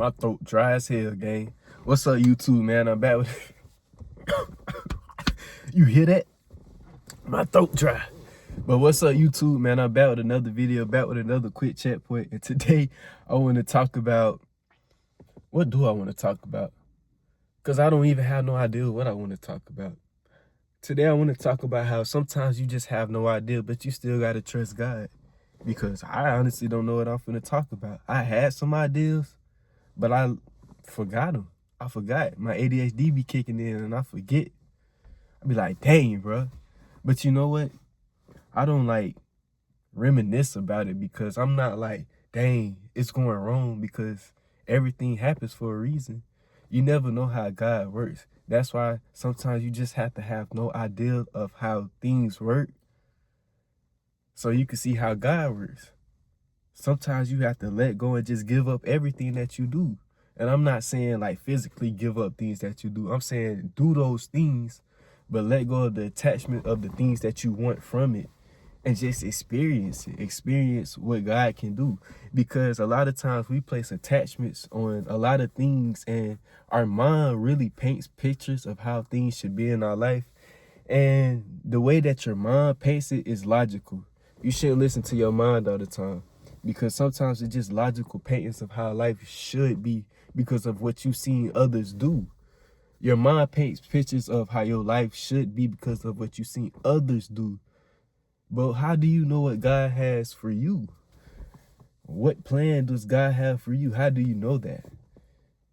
My throat dry as hell, gang. What's up, YouTube, man? I'm back with You hear that? My throat dry. But what's up, YouTube, man? I'm back with another video, back with another quick chat point. And today, I want to talk about... What do I want to talk about? Because I don't even have no idea what I want to talk about. Today, I want to talk about how sometimes you just have no idea, but you still got to trust God. Because I honestly don't know what I'm finna talk about. I had some ideas, but I forgot them. I forgot. My ADHD be kicking in and I forget. I be like, dang, bro. But you know what? I don't like reminisce about it because I'm not like, dang, it's going wrong, because everything happens for a reason. You never know how God works. That's why sometimes you just have to have no idea of how things work so you can see how God works. Sometimes you have to let go and just give up everything that you do. And I'm not saying like physically give up things that you do. I'm saying do those things, but let go of the attachment of the things that you want from it and just experience it. Experience what God can do. Because a lot of times we place attachments on a lot of things and our mind really paints pictures of how things should be in our life. And the way that your mind paints it is logical. You shouldn't listen to your mind all the time, because sometimes it's just logical paintings of how life should be because of what you've seen others do. Your mind paints pictures of how your life should be because of what you've seen others do. But how do you know what God has for you? What plan does God have for you? How do you know that?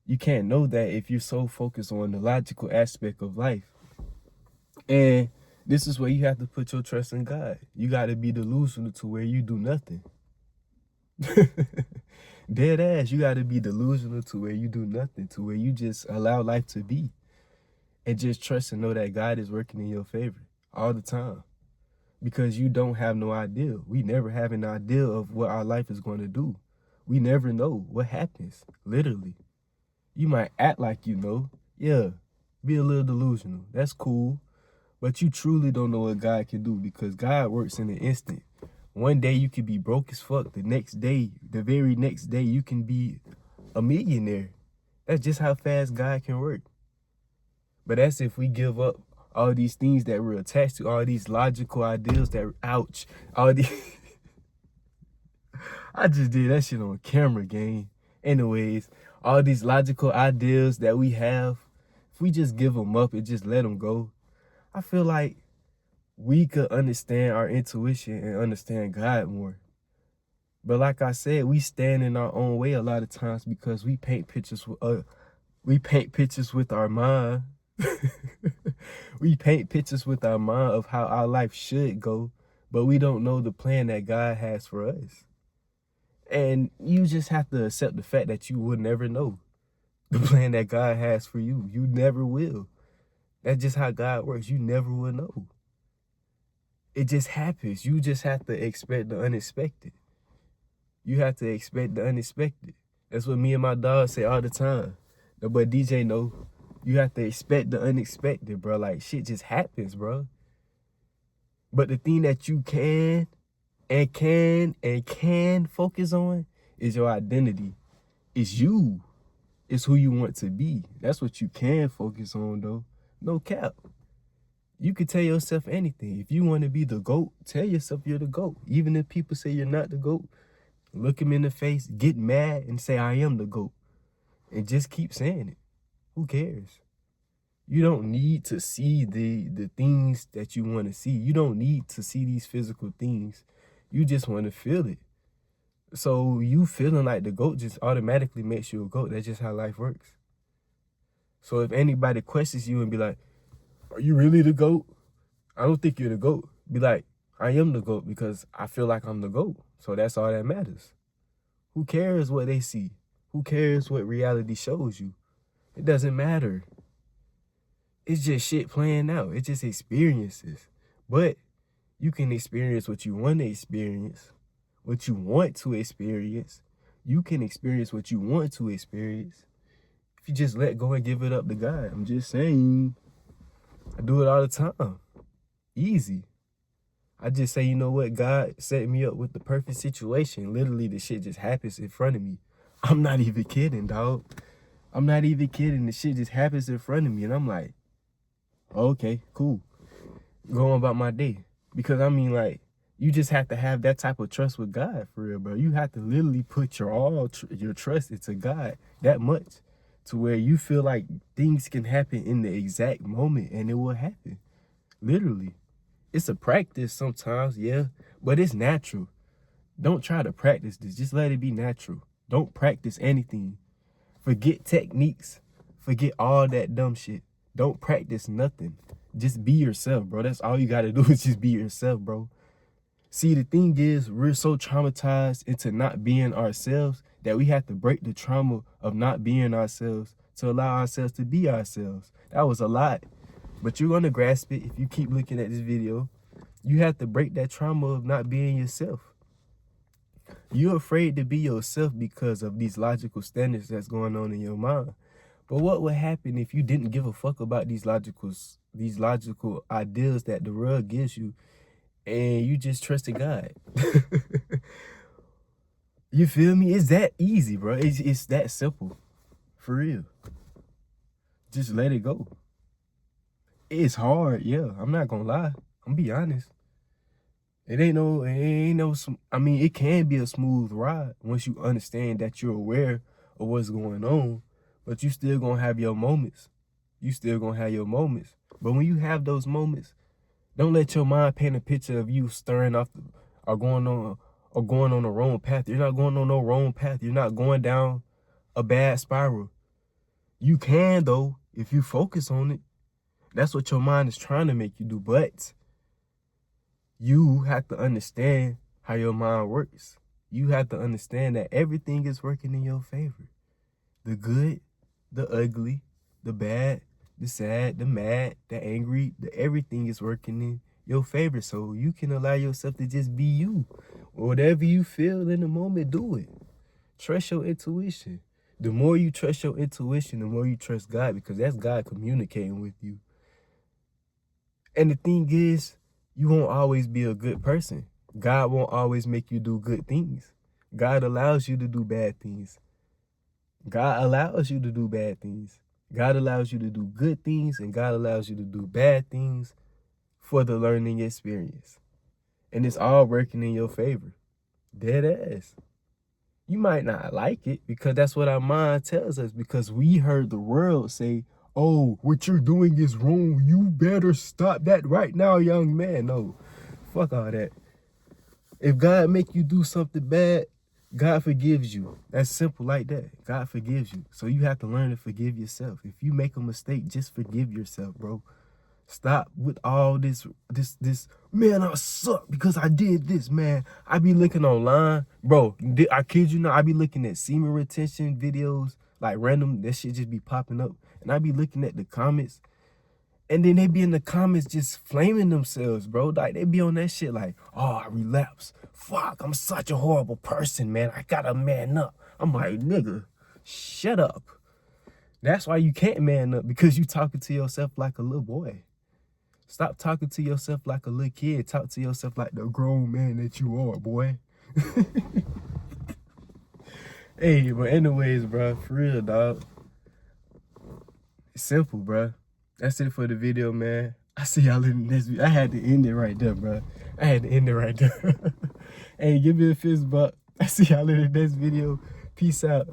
You can't know that if you're so focused on the logical aspect of life. And this is where you have to put your trust in God. You got to be delusional to where you do nothing. Dead ass, you got to be delusional to where you do nothing, to where you just allow life to be and just trust and know that God is working in your favor all the time, because you don't have no idea. We never have an idea of what our life is going to do. We never know what happens, literally. You might act like you know. Yeah, be a little delusional. That's cool. But you truly don't know what God can do, because God works in an instant. One day you could be broke as fuck. The next day, the very next day, you can be a millionaire. That's just how fast God can work. But that's if we give up all these things that we're attached to, all these logical ideas that, ouch, all these... I just did that shit on camera, gang. Anyways, all these logical ideas that we have, if we just give them up and just let them go, I feel like we could understand our intuition and understand God more. But like I said, we stand in our own way a lot of times because we paint pictures with our mind. We paint pictures with our mind of how our life should go, but we don't know the plan that God has for us. And you just have to accept the fact that you will never know the plan that God has for you. You never will. That's just how God works. You never will know. It just happens. You just have to expect the unexpected. You have to expect the unexpected. That's what me and my dog say all the time. But DJ know, you have to expect the unexpected, bro. Like, shit just happens, bro. But the thing that you can focus on is your identity. It's you. It's who you want to be. That's what you can focus on, though. No cap. You can tell yourself anything. If you want to be the GOAT, tell yourself you're the GOAT. Even if people say you're not the GOAT, look them in the face, get mad, and say, I am the GOAT. And just keep saying it. Who cares? You don't need to see the things that you want to see. You don't need to see these physical things. You just want to feel it. So you feeling like the GOAT just automatically makes you a GOAT. That's just how life works. So if anybody questions you and be like, are you really the GOAT? I don't think you're the GOAT. Be like, I am the GOAT because I feel like I'm the GOAT. So that's all that matters. Who cares what they see? Who cares what reality shows you? It doesn't matter. It's just shit playing out. It's just experiences. But you can experience what you want to experience, what you want to experience. You can experience what you want to experience if you just let go and give it up to God. I'm just saying. I do it all the time. Easy. I just say, you know what? God set me up with the perfect situation. Literally, the shit just happens in front of me. I'm not even kidding, dog. I'm not even kidding. The shit just happens in front of me, and I'm like, okay, cool. Going about my day. Because I mean, like, you just have to have that type of trust with God, for real, bro. You have to literally put your trust into God that much, to where you feel like things can happen in the exact moment, and it will happen. Literally. It's a practice sometimes, yeah, but it's natural. Don't try to practice this. Just let it be natural. Don't practice anything. Forget techniques. Forget all that dumb shit. Don't practice nothing. Just be yourself, bro. That's all you gotta do is just be yourself, bro. See, the thing is, we're so traumatized into not being ourselves that we have to break the trauma of not being ourselves to allow ourselves to be ourselves. That was a lot, but you're gonna grasp it if you keep looking at this video. You have to break that trauma of not being yourself. You're afraid to be yourself because of these logical standards that's going on in your mind. But what would happen if you didn't give a fuck about these logical ideas that the world gives you, and you just trusted God? You feel me? It's that easy, bro. It's that simple. For real. Just let it go. It's hard, yeah. I'm not gonna lie. I'm gonna be honest. It ain't no, I mean, it can be a smooth ride once you understand that you're aware of what's going on, but you still gonna have your moments. You still gonna have your moments. But when you have those moments, don't let your mind paint a picture of you stirring off or going on the wrong path. You're not going on no wrong path. You're not going down a bad spiral. You can, though, if you focus on it. That's what your mind is trying to make you do, but you have to understand how your mind works. You have to understand that everything is working in your favor. The good, the ugly, the bad, the sad, the mad, the angry, everything is working in your favor. So you can allow yourself to just be you. Whatever you feel in the moment, do it. Trust your intuition. The more you trust your intuition, the more you trust God, because that's God communicating with you. And the thing is, you won't always be a good person. God won't always make you do good things. God allows you to do bad things. God allows you to do bad things. God allows you to do good things, and God allows you to do bad things for the learning experience. And it's all working in your favor. Dead ass. You might not like it because that's what our mind tells us, because we heard the world say, oh, what you're doing is wrong. You better stop that right now, young man. No, fuck all that. If God make you do something bad, God forgives you. That's simple like that. God forgives you. So you have to learn to forgive yourself. If you make a mistake, just forgive yourself, bro. Stop with all this, man, I suck because I did this, man. I be looking online, bro, I kid you not, I be looking at semen retention videos, like random, that shit just be popping up. And I be looking at the comments, and then they be in the comments just flaming themselves, bro. Like, they be on that shit like, oh, I relapse. Fuck, I'm such a horrible person, man. I gotta man up. I'm like, nigga, shut up. That's why you can't man up, because you talking to yourself like a little boy. Stop talking to yourself like a little kid. Talk to yourself like the grown man that you are, boy. Hey, but anyways, bro, for real, dog. It's simple, bro. That's it for the video, man. I see y'all in the next video. I had to end it right there, bro. I had to end it right there. Hey, give me a fist bump. I see y'all in the next video. Peace out.